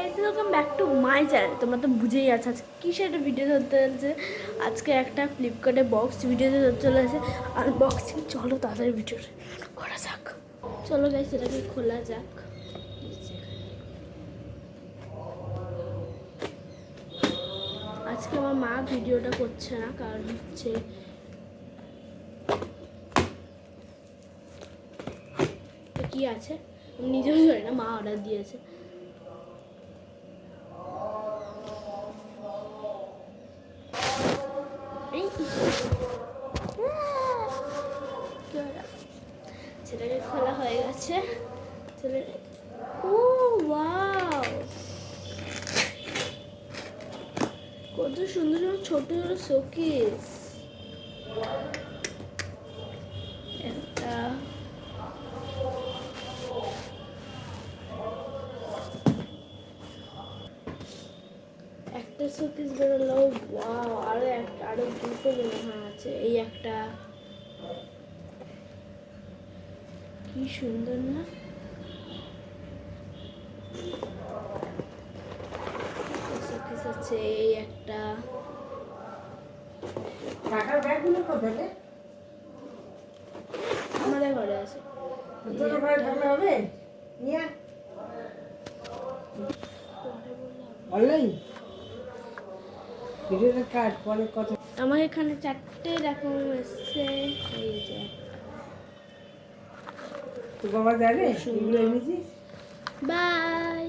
Guys, welcome back to my channel. তোমরা তো বুঝেই আছো আজকে কিসের একটা ভিডিও ধরতে চলছে। আজকে একটা ফ্লিপকার্টে বক্স ভিডিও চলেছে আনবক্সিং। চলো তাড়াতাড়ি ভিডিও করা যাক। চলো গাইস, এটাকে খোলা যাক। আজকে আমার মা ভিডিওটা করছে না, কারণ হচ্ছে কি আছে নিজেও জানি না, মা অর্ডার দিয়েছে। সেটাকে খোলা হয়ে গেছে। ও ওয়াও, কত সুন্দর সুন্দর ছোট ছোট শোকেস। একটা শোকেস বেরোলো। ওয়াও, আরো দুটো মনে হয় আছে। এই একটা, কি সুন্দর না? শোকেস আছে এই একটা। টাকার ব্যাগগুলো কোথায়? আমাদের ঘরে আছে। তোর ভাই ভালো হবে নিয়ে অনলাইন ভিডিওটা কাট পরে কথা। আমার এখানে 4টে এরকম এসছে। এই যে তো বাবা জানে সুন্দর। এগুলো এনেছিস? বাই।